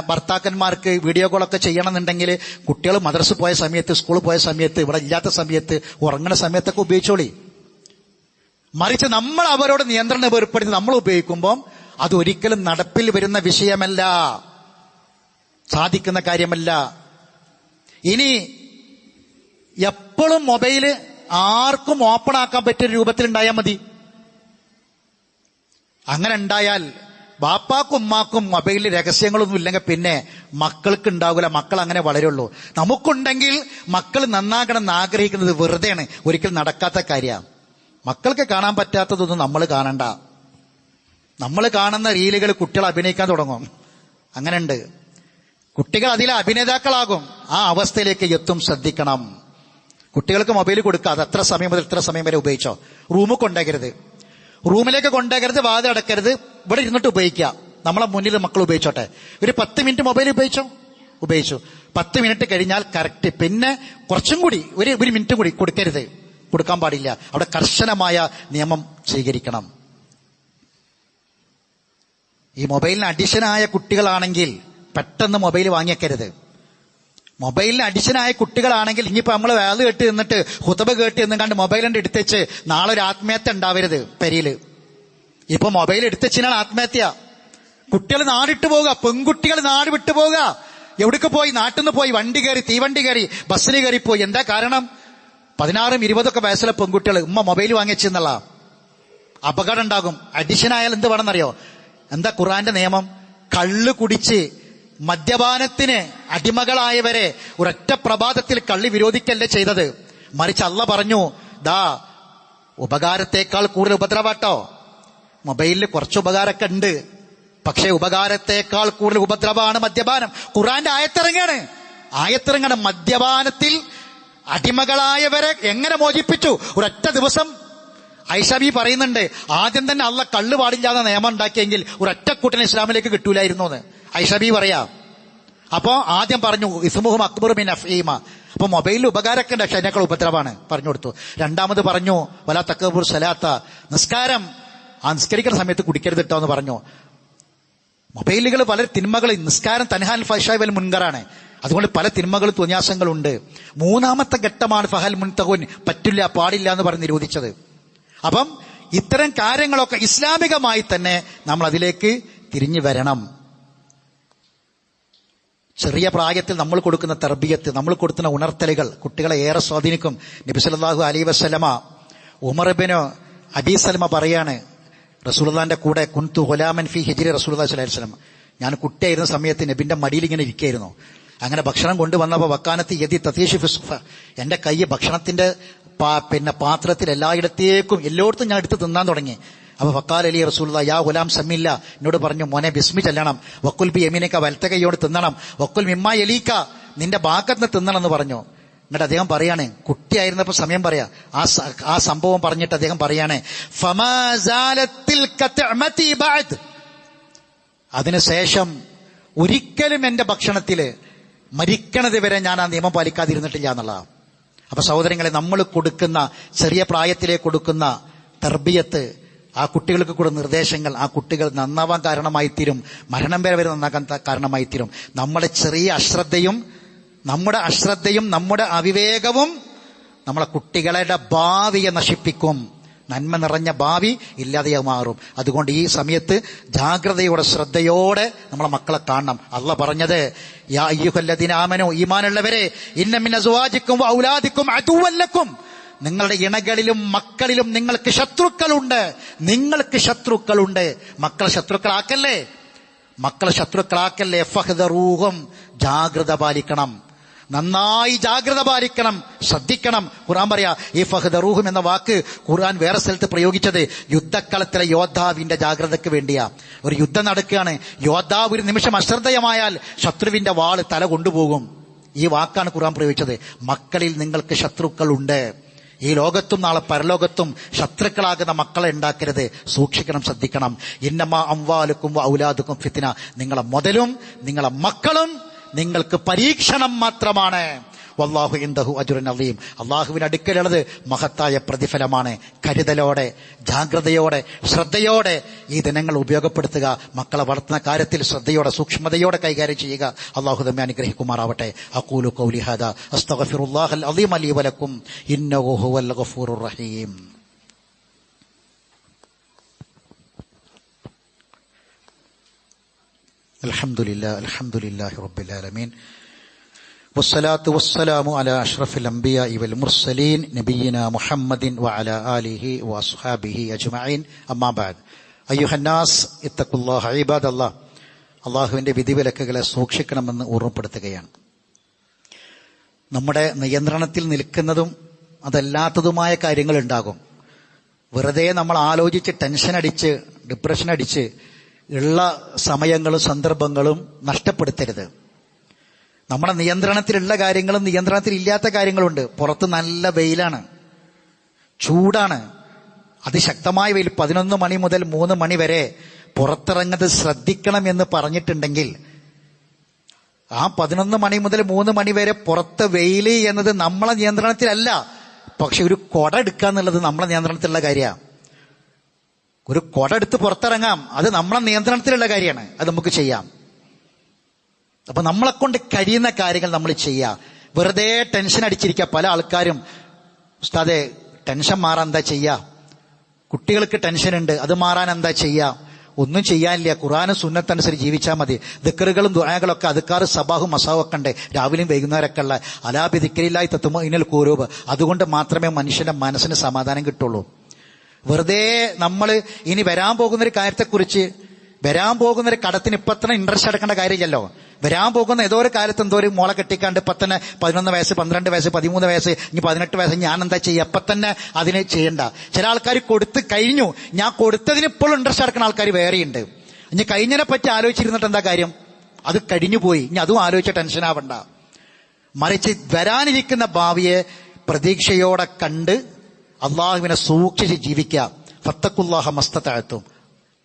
ഭർത്താക്കന്മാർക്ക് വീഡിയോ കോളൊക്കെ ചെയ്യണമെന്നുണ്ടെങ്കിൽ കുട്ടികൾ മദ്രസ പോയ സമയത്ത്, സ്കൂളിൽ പോയ സമയത്ത്, ഇവിടെ ഇല്ലാത്ത സമയത്ത്, ഉറങ്ങുന്ന സമയത്തൊക്കെ ഉപയോഗിച്ചോളി. മറിച്ച് നമ്മൾ അവരോട് നിയന്ത്രണം ഏർപ്പെടുത്തി നമ്മൾ ഉപയോഗിക്കുമ്പോൾ അതൊരിക്കലും നടപ്പിൽ വരുന്ന വിഷയമല്ല, സാധിക്കുന്ന കാര്യമല്ല. ഇനി എപ്പോഴും മൊബൈല് ആർക്കും ഓപ്പൺ ആക്കാൻ പറ്റിയ രൂപത്തിൽ ഉണ്ടായാൽ മതി. അങ്ങനെ ഉണ്ടായാൽ ബാപ്പാക്കും ഉമ്മാക്കും മൊബൈലിൽ രഹസ്യങ്ങളൊന്നും ഇല്ലെങ്കിൽ പിന്നെ മക്കൾക്ക് ഉണ്ടാവില്ല. മക്കൾ അങ്ങനെ വളരുള്ളൂ. നമുക്കുണ്ടെങ്കിൽ മക്കൾ നന്നാകണം എന്ന് ആഗ്രഹിക്കുന്നത് വെറുതെയാണ്, ഒരിക്കലും നടക്കാത്ത കാര്യമാണ്. മക്കൾക്ക് കാണാൻ പറ്റാത്തതൊന്നും നമ്മൾ കാണണ്ട. നമ്മൾ കാണുന്ന റീലുകൾ കുട്ടികൾ അഭിനയിക്കാൻ തുടങ്ങും. അങ്ങനെയുണ്ട്. കുട്ടികൾ അതിലെ അഭിനേതാക്കളാകും. ആ അവസ്ഥയിലേക്ക് എത്തും. ശ്രദ്ധിക്കണം. കുട്ടികൾക്ക് മൊബൈൽ കൊടുക്കുക. അത് എത്ര സമയം മുതൽ എത്ര സമയം വരെ ഉപയോഗിച്ചോ. റൂമിൽ കൊണ്ടുപോകരുത്, റൂമിലേക്ക് കൊണ്ടുപോകരുത്, വാതിൽ അടക്കരുത്. ഇവിടെ ഇരുന്നിട്ട് ഉപയോഗിക്കുക. നമ്മളെ മുന്നിൽ മക്കൾ ഉപയോഗിച്ചോട്ടെ. ഒരു 10 മിനിറ്റ് മൊബൈൽ ഉപയോഗിച്ചു 10 മിനിറ്റ് കഴിഞ്ഞാൽ കറക്റ്റ്. പിന്നെ കുറച്ചും കൂടി ഒരു മിനിറ്റ് കൂടി കൊടുക്കരുത്, കൊടുക്കാൻ പാടില്ല. അവിടെ കർശനമായ നിയമം സ്വീകരിക്കണം. ഈ മൊബൈലിന് അഡിഷനായ കുട്ടികളാണെങ്കിൽ പെട്ടെന്ന് മൊബൈൽ വാങ്ങിയേക്കരുത്. മൊബൈലിന് അഡിക്ഷനായ കുട്ടികളാണെങ്കിൽ ഇനിയിപ്പോ നമ്മൾ വേല കേട്ട് നിന്നിട്ട് ഹുതബ കേട്ട് എന്നും കണ്ട് മൊബൈലിന്റെ എടുത്തേച്ച് നാളെ ഒരു ആത്മഹത്യ ഉണ്ടാവരുത് പെരിയില്. ഇപ്പൊ മൊബൈൽ എടുത്തേച്ചിനാണ് ആത്മഹത്യ. കുട്ടികൾ നാടിട്ട് പോവുക, പെൺകുട്ടികൾ നാട് വിട്ടു പോവുക. എവിടേക്ക് പോയി? നാട്ടിൽ നിന്ന് പോയി വണ്ടി കയറി, തീവണ്ടി കയറി, ബസ്സിന് കയറി പോയി. എന്താ കാരണം? 16, 20 വയസ്സിലെ പെൺകുട്ടികൾ ഉമ്മ മൊബൈൽ വാങ്ങിച്ചെന്നുള്ള അപകടം ഉണ്ടാകും. അഡിഷൻ ആയാൽ എന്ത് വേണമെന്നറിയോ? എന്താ ഖുർആന്റെ നിയമം? കള്ള് കുടിച്ച് മദ്യപാനത്തിന് അടിമകളായവരെ ഒരൊറ്റ പ്രഭാതത്തിൽ കള്ളി വിരോധിക്കല്ലേ ചെയ്തത്. മറിച്ച് അള്ള പറഞ്ഞു, ദാ ഉപകാരത്തേക്കാൾ കൂടുതൽ ഉപദ്രവാട്ടോ. മൊബൈലിൽ കുറച്ച് ഉപകാരമൊക്കെ ഉണ്ട്, പക്ഷേ ഉപകാരത്തേക്കാൾ കൂടുതൽ ഉപദ്രവമാണ് മദ്യപാനം. ഖുർആന്റെ ആയത്തിറങ്ങാണ് മദ്യപാനത്തിൽ അടിമകളായവരെ എങ്ങനെ മോചിപ്പിച്ചു. ഒരൊറ്റ ദിവസം ഐഷബി പറയുന്നുണ്ട്, ആദ്യം തന്നെ അള്ള കള്ള് പാടില്ലാതെ നിയമം ഉണ്ടാക്കിയെങ്കിൽ ഒരൊറ്റ കൂട്ടൻ ഇസ്ലാമിലേക്ക് കിട്ടൂലായിരുന്നു എന്ന് ഐഷബി പറയാ. അപ്പോ ആദ്യം പറഞ്ഞു ഇസ്മുഹും അക്ബറു മിൻ അഫീമ. അപ്പൊ മൊബൈലിൽ ഉപകാരമൊക്കെ ഉണ്ട്, പക്ഷെ അതിനേക്കാൾ ഉപദ്രവമാണ് പറഞ്ഞു കൊടുത്തു. രണ്ടാമത് പറഞ്ഞു വലാ തഖബുർ സലാത്ത, നിസ്കാരം നിസ്കരിക്കുന്ന സമയത്ത് കുടിക്കരുത് കേട്ടോ എന്ന് പറഞ്ഞു. മൊബൈലുകൾ പല തിന്മകൾ, നിസ്കാരം തൻഹാൽ ഫഹ്ശാഇ വൽ മുൻകറാണ്, അതുകൊണ്ട് പല തിന്മകളും തുന്യാസങ്ങളുണ്ട്. മൂന്നാമത്തെ ഘട്ടമാണ് ഫഹൽ മുൻതഖുൻ, പറ്റില്ല പാടില്ല എന്ന് പറഞ്ഞ് നിരോധിച്ചത്. അപ്പം ഇത്തരം കാര്യങ്ങളൊക്കെ ഇസ്ലാമികമായി തന്നെ നമ്മൾ അതിലേക്ക് തിരിഞ്ഞു വരണം. ചെറിയ പ്രായത്തിൽ നമ്മൾ കൊടുക്കുന്ന തർബിയത്ത്, നമ്മൾ കൊടുക്കുന്ന ഉണർത്തലുകൾ കുട്ടികളെ ഏറെ സ്വാധീനിക്കും. നബി സല്ലല്ലാഹു അലൈഹി വസല്ലമ ഉമർ ഇബ്നു അബീ സൽമ പറയാണ്, റസൂലുള്ളാഹിന്റെ കൂടെ കുൻതു ഗുലാമൻ ഫീ ഹിജ്രി റസൂലുള്ളാഹി സ്വല്ലല്ലാഹു അലൈഹി വസല്ലം, ഞാൻ കുട്ടിയായിരുന്ന സമയത്ത് നബിന്റെ മടിയിൽ ഇങ്ങനെ ഇരിക്കുകയായിരുന്നു. അങ്ങനെ ഭക്ഷണം കൊണ്ടുവന്നപ്പോൾ വക്കാനത്ത് യദി തതീഷു ഫി സുഫ, എന്റെ കൈ ഭക്ഷണത്തിന്റെ പാത്രത്തിൽ എല്ലായിടത്തും ഞാൻ എടുത്ത് തിന്നാൻ തുടങ്ങി. അപ്പൊ ഫക്കാൽ അലി റസൂലുള്ളാഹി യാ ഗുലാം സമ്മില്ല, എന്നോട് പറഞ്ഞു മോനെ ബിസ്മി ചൊല്ലണം, വക്കുൽ ബി യമീനിക, വലത്തെ കൈയോട് തിന്നണം, വക്കുൽ മിമ്മാ യലീക, നിന്റെ ഭാഗത്ത് തിന്നണം എന്ന് പറഞ്ഞു. എന്നിട്ട് അദ്ദേഹം പറയാണ്, കുട്ടിയായിരുന്നപ്പോ സമയം പറയാ, ആ സംഭവം പറഞ്ഞിട്ട് അദ്ദേഹം പറയാണ്, ഫമാ സാലത്തിൽ കതഅമതി ബഅദ്, അതിനുശേഷം ഒരിക്കലും എന്റെ ഭക്ഷണത്തില് മരിക്കണത് വരെ ഞാൻ ആ നിയമം പാലിക്കാതിരുന്നിട്ടില്ല എന്നുള്ളതാണ്. അപ്പൊ സഹോദരങ്ങളെ, നമ്മൾ കൊടുക്കുന്ന ചെറിയ പ്രായത്തിലേക്ക് കൊടുക്കുന്ന തർബിയത്ത്, ആ കുട്ടികൾക്ക് കൂടെ നിർദ്ദേശങ്ങൾ ആ കുട്ടികൾ നന്നാവാൻ കാരണമായി തീരും, മരണം വരെ നന്നാക്കാൻ കാരണമായി തീരും. നമ്മുടെ ചെറിയ അശ്രദ്ധയും നമ്മുടെ അവിവേകവും നമ്മളെ കുട്ടികളുടെ ഭാവിയെ നശിപ്പിക്കും. നന്മ നിറഞ്ഞ ഭാവി ഇല്ലാതെയായി മാറും. അതുകൊണ്ട് ഈ സമയത്ത് ജാഗ്രതയോടെ ശ്രദ്ധയോടെ നമ്മളെ മക്കളെ കാണണം. അള്ളാഹ് പറഞ്ഞത്, യാ അയ്യുഹല്ലദീന ആമനൂ, ഈമാനുള്ളവരെ, ഇന്ന മിൻ അസ്വാജിക്കും വഔലാദിക്കും അദുവ്വൻ ലക്കും, നിങ്ങളുടെ ഇണകളിലും മക്കളിലും നിങ്ങൾക്ക് ശത്രുക്കളുണ്ട്. മക്കളെ ശത്രുക്കളാക്കല്ലേ. ഫഹ്ദറൂഹും, ജാഗ്രത പാലിക്കണം, നന്നായി ജാഗ്രത പാലിക്കണം, ശ്രദ്ധിക്കണം. ഖുർആൻ പറയാ, ഈ ഫഹ്ദറൂഹും എന്ന വാക്ക് ഖുർആൻ വേറെ സ്ഥലത്ത് പ്രയോഗിച്ചത് യുദ്ധക്കളത്തിലെ യോദ്ധാവിന്റെ ജാഗ്രതയ്ക്ക് വേണ്ടിയാ. ഒരു യുദ്ധം നടക്കുകയാണ്, യോദ്ധാവ് ഒരു നിമിഷം അശ്രദ്ധയമായാൽ ശത്രുവിന്റെ വാള് തല കൊണ്ടുപോകും. ഈ വാക്കാണ് ഖുർആൻ പ്രയോഗിച്ചത്. മക്കളിൽ നിങ്ങൾക്ക് ശത്രുക്കളുണ്ട്. ഈ ലോകത്തും നാളെ പരലോകത്തും ശത്രുക്കളാകുന്ന മക്കളെ ഉണ്ടാക്കരുത്. സൂക്ഷിക്കണം, ശ്രദ്ധിക്കണം. ഇന്നമാ അംവാലുക്കും ഔലാദുക്കും ഫിത്ന, നിങ്ങളെ മുതലും നിങ്ങളെ മക്കളും നിങ്ങൾക്ക് പരീക്ഷണം മാത്രമാണ്. വല്ലാഹു ഇൻദഹു അജ്റുൻ അളീം, അള്ളാഹുവിന്റെ അടുക്കലുള്ളത് മഹത്തായ പ്രതിഫലമാണ്. കരുതലോടെ, ജാഗ്രതയോടെ, ശ്രദ്ധയോടെ ഈ ദിനങ്ങൾ ഉപയോഗപ്പെടുത്തുക. മക്കളെ വളർത്തുന്ന കാര്യത്തിൽ ശ്രദ്ധയോടെ, സൂക്ഷ്മതയോടെ കൈകാര്യം ചെയ്യുക. അള്ളാഹു നമ്മെ അനുഗ്രഹിക്കുമാറാവട്ടെ. അഖൂലു ഖൗലി ഹാദാ അസ്തഗ്ഫിറുല്ലാഹൽ അളീം ലീ വലക്കും ഇന്നഹു ഹുവൽ ഗഫൂറുർ റഹീം. അൽഹംദുലില്ലാഹി റബ്ബിൽ ആലമീൻ, വസ്സലാത്തു വസ്സലാമു അലാ അഷ്റഫിൽ അംബിയാഇ വൽ മുർസലീൻ നബിയിനാ മുഹമ്മദിൻ വഅലാ ആലിഹി വഅസ്ഹാബിഹി അജ്മഈൻ. അമ്മാ ബഅദ്. അയ്യുഹന്നാസ് ഇത്തഖുല്ലാഹ ഇബാദല്ലാഹ്, അള്ളാഹുവിന്റെ വിധിവിലക്കുകളെ സൂക്ഷിക്കണമെന്ന് ഓർമ്മപ്പെടുത്തുകയാണ്. നമ്മുടെ നിയന്ത്രണത്തിൽ നിൽക്കുന്നതും അതല്ലാത്തതുമായ കാര്യങ്ങൾ ഉണ്ടാകും. വെറുതെ നമ്മൾ ആലോചിച്ച് ടെൻഷൻ അടിച്ച് ഡിപ്രഷൻ അടിച്ച് ഉള്ള സമയങ്ങളും സന്ദർഭങ്ങളും നഷ്ടപ്പെടുത്തരുത്. നമ്മുടെ നിയന്ത്രണത്തിലുള്ള കാര്യങ്ങളും നിയന്ത്രണത്തിൽ ഇല്ലാത്ത കാര്യങ്ങളുണ്ട്. പുറത്ത് നല്ല വെയിലാണ്, ചൂടാണ്, അതിശക്തമായ വെയിൽ. 11 മണി മുതൽ 3 മണി വരെ പുറത്തിറങ്ങുന്നത് ശ്രദ്ധിക്കണം എന്ന് പറഞ്ഞിട്ടുണ്ടെങ്കിൽ, ആ 11 മണി മുതൽ 3 മണി വരെ പുറത്ത് വെയിൽ എന്നത് നമ്മളെ നിയന്ത്രണത്തിലല്ല. പക്ഷെ ഒരു കൊട എടുക്കുക എന്നുള്ളത് നമ്മളെ നിയന്ത്രണത്തിലുള്ള കാര്യമാണ്. ഒരു കൊട എടുത്ത് പുറത്തിറങ്ങാം, അത് നമ്മളെ നിയന്ത്രണത്തിലുള്ള കാര്യമാണ്. അത് നമുക്ക് ചെയ്യാം. അപ്പൊ നമ്മളെ കൊണ്ട് കഴിയുന്ന കാര്യങ്ങൾ നമ്മൾ ചെയ്യുക. വെറുതെ ടെൻഷൻ അടിച്ചിരിക്കുക. പല ആൾക്കാരും ഉസ്താദേ ടെൻഷൻ മാറാൻ എന്താ ചെയ്യുക, കുട്ടികൾക്ക് ടെൻഷൻ ഉണ്ട് അത് മാറാൻ എന്താ ചെയ്യുക, ഒന്നും ചെയ്യാനില്ല, ഖുർആനും സുന്നത്തനുസരിച്ച് ജീവിച്ചാൽ മതി. ദിക്റുകളും ദുആകളൊക്കെ അദ്കാർ സബാഹും മസാവും ഒക്കെ ഉണ്ട്, രാവിലെയും വൈകുന്നേരമൊക്കെ ഉള്ള. അലാ ബി ദിക്രില്ലാഹി തത്മഇന്നുൽ ഖുലൂബ്. അതുകൊണ്ട് മാത്രമേ മനുഷ്യന്റെ മനസ്സിന് സമാധാനം കിട്ടുള്ളൂ. വെറുതെ നമ്മൾ ഇനി വരാൻ പോകുന്നൊരു കാര്യത്തെക്കുറിച്ച്, വരാൻ പോകുന്നൊരു കടത്തിന് ഇപ്പൊ തന്നെ ഇൻട്രസ്റ്റ് എടുക്കേണ്ട കാര്യമില്ലല്ലോ. വരാൻ പോകുന്ന ഏതോ ഒരു കാലത്ത് എന്തോ ഒരു മോളെ കെട്ടിക്കാണ്ട് ഇപ്പൊ തന്നെ 11 വയസ്സ് 12 വയസ്സ് 13 വയസ്സ് ഇനി 18 വയസ്സ് ഞാൻ എന്താ ചെയ്യുക, അപ്പൊ തന്നെ അതിന് ചെയ്യണ്ട. ചില ആൾക്കാർ കൊടുത്ത് കഴിഞ്ഞു, ഞാൻ കൊടുത്തതിന് ഇപ്പോൾ ഇൻട്രസ്റ്റ് എടുക്കുന്ന ആൾക്കാർ വേറെയുണ്ട്. ഇനി കഴിഞ്ഞതിനെ പറ്റി ആലോചിച്ചിരുന്നിട്ട് എന്താ കാര്യം, അത് കഴിഞ്ഞു പോയി, ഇനി അതും ആലോചിച്ച ടെൻഷൻ ആവണ്ട. മറിച്ച് വരാനിരിക്കുന്ന ഭാവിയെ പ്രതീക്ഷയോടെ കണ്ട് അള്ളാഹുവിനെ സൂക്ഷിച്ച് ജീവിക്കുക. ഫത്തഖുല്ലാഹ മസ്തതഅതും,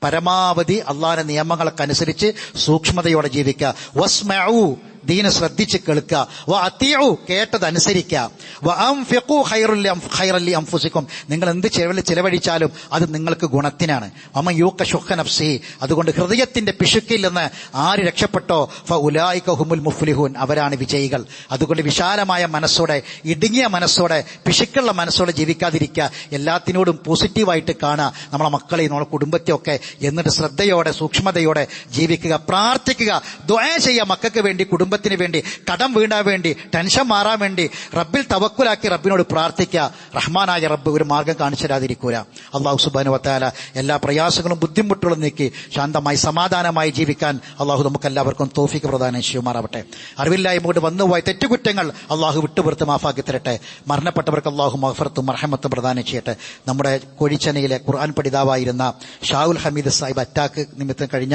പരമാവധി അള്ളാഹിന്റെ നിയമങ്ങളൊക്കെ അനുസരിച്ച് സൂക്ഷ്മതയോടെ ജീവിക്കുക. വസ്മഉ, ദീന ശ്രദ്ധിച്ച് കേൾക്കുക. വ അത്തിഉ, കേട്ടതനുസരിക്കുക. വ അൻഫിഖു ഖൈറൻ ലി അൻഫുസിക്കും, നിങ്ങൾ എന്ത് ചെലവഴിച്ചാലും അത് നിങ്ങൾക്ക് ഗുണത്തിനാണ്. വമൻ യൂഖ ശുഖ നഫ്സിഹി, അതുകൊണ്ട് ഹൃദയത്തിന്റെ പിശുക്കിൽ നിന്ന് ആര് രക്ഷപ്പെട്ടോ ഫഉലൈക ഹുമുൽ മുഫ്ലിഹൂൻ, അവരാണ് വിജയികൾ. അതുകൊണ്ട് വിശാലമായ മനസ്സോടെ, ഇടുങ്ങിയ മനസ്സോടെ, പിശുക്കുള്ള മനസ്സോടെ ജീവിക്കാതിരിക്കുക. എല്ലാത്തിനോടും പോസിറ്റീവായിട്ട് കാണുക, നമ്മളെ മക്കളെയും നമ്മളെ കുടുംബത്തെയൊക്കെ. എന്നിട്ട് ശ്രദ്ധയോടെ സൂക്ഷ്മതയോടെ ജീവിക്കുക. പ്രാർത്ഥിക്കുക, ദുആ ചെയ്യുക, മക്കൾക്ക് വേണ്ടി, കുടുംബത്തിന് വേണ്ടി, കടം വീണാൻ വേണ്ടി, ടെൻഷൻ മാറാൻ വേണ്ടി റബ്ബിൽ തവക്കുലാക്കി റബ്ബിനോട് പ്രാർത്ഥിക്കുക. റഹ്മാനായ റബ്ബ് ഒരു മാർഗം കാണിച്ചു തരാതിരിക്കൂല. അള്ളാഹു സുബ്ഹാനഹു വ തആല എല്ലാ പ്രയാസങ്ങളും ബുദ്ധിമുട്ടുകളും നീക്കി ശാന്തമായി സമാധാനമായി ജീവിക്കാൻ അള്ളാഹു നമുക്ക് എല്ലാവർക്കും തൗഫീഖ് പ്രദാനം ചെയ്യുമാറാവട്ടെ. അറിവില്ലായ്മ കൊണ്ട് വന്നുപോയ തെറ്റുകുറ്റങ്ങൾ അള്ളാഹു വിട്ടുപുറത്ത് മാഫാക്കി തരട്ടെ. മരണപ്പെട്ടവർക്ക് അള്ളാഹു മഗ്ഫിറത്തും മർഹമത്തും പ്രദാനം ചെയ്യട്ടെ. നമ്മുടെ കൊഴിച്ചനയിലെ ഖുർആൻ പഠിതാവായിരുന്ന ഷാഉൽ ഹമീദ് സാഹിബ് അറ്റാക്ക് നിമിത്തം കഴിഞ്ഞ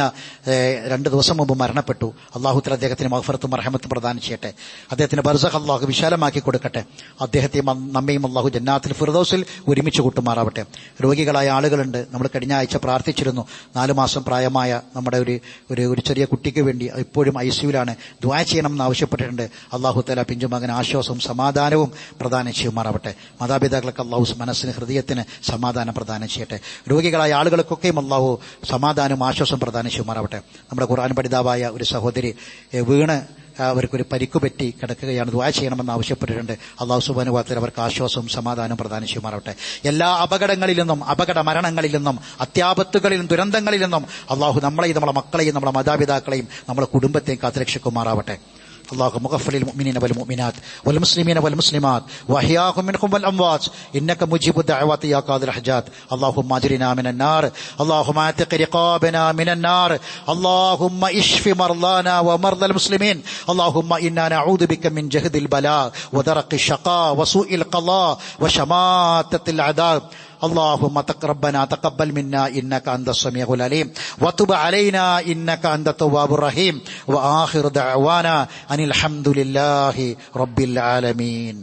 2 ദിവസം മുമ്പ് മരണപ്പെട്ടു. അള്ളാഹു തആല അദ്ദേഹത്തിന് മഗ്ഫിറത്തും മർഹമത്തും പ്രദാനം ചെയ്യട്ടെ. അദ്ദേഹത്തിന് ബർസഖ് അള്ളാഹു വിശാലമാക്കി കൊടുക്കട്ടെ. അദ്ദേഹത്തെയും നമ്മയും അള്ളാഹു ജന്നാത്തുൽ ഫിർദൗസിൽ ഒരുമിച്ച് കൂട്ടുമാറാവട്ടെ. രോഗികളായ ആളുകളുണ്ട്. നമ്മൾ കഴിഞ്ഞ ആഴ്ച പ്രാർത്ഥിച്ചിരുന്നു. 4 മാസം പ്രായമായ നമ്മുടെ ഒരു ചെറിയ കുട്ടിക്ക് വേണ്ടി ഇപ്പോഴും ഐസിയുലാണ്. ദുആ ചെയ്യണമെന്ന് ആവശ്യപ്പെട്ടിട്ടുണ്ട്. അള്ളാഹു തആല പിഞ്ചുമകന് ആശ്വാസവും സമാധാനവും പ്രദാനം ചെയ്യുമാറാവട്ടെ. മാതാപിതാക്കൾക്ക് അള്ളാഹു മനസ്സിന് ഹൃദയത്തിന് സമാധാനം പ്രദാനം ചെയ്യട്ടെ. രോഗികളായ ആളുകൾക്കൊക്കെയും അള്ളാഹു സമാധാനവും ആശ്വാസം പ്രദാനം ചെയ്യുമാറാവട്ടെ. നമ്മുടെ ഖുർആൻ പഠിതാവായ ഒരു സഹോദരി വീണ് അവർക്കൊരു പരിക്കു പറ്റി കിടക്കുകയാണ്. ദുആ ചെയ്യണമെന്ന് ആവശ്യപ്പെട്ടിട്ടുണ്ട്. അള്ളാഹു സുബ്ഹാനഹു വ തആല അവർക്ക് ആശ്വാസവും സമാധാനവും പ്രദാനം ചെയ്യുമാറാവട്ടെ. എല്ലാ അപകടങ്ങളിൽ നിന്നും, അപകട മരണങ്ങളിൽ നിന്നും, അത്യാപത്തുകളിലും ദുരന്തങ്ങളിൽ നിന്നും അള്ളാഹു നമ്മളെയും നമ്മളെ മക്കളെയും നമ്മളെ മാതാപിതാക്കളെയും നമ്മളെ കുടുംബത്തെയും കാത്തുരക്ഷിക്കുമാറാവട്ടെ. اللهم اغفر للمؤمنين والمؤمنات والمسلمين والمسلمات واحياهم منهم والاموات انك مجيب الدعوات يا قاضي الحاجات. اللهم اجرنا من النار، اللهم اعتق رقابنا من النار، اللهم اشف مرضانا ومرضى المسلمين. اللهم انا نعوذ بك من جهد البلاء ودرك الشقاء وسوء القضاء وشماتة العذاب. اللهم ربنا تقبل منا إنك أنت السميع العليم وتب علينا إنك أنت التواب الرحيم. وآخر دعوانا أن الحمد لله رب العالمين.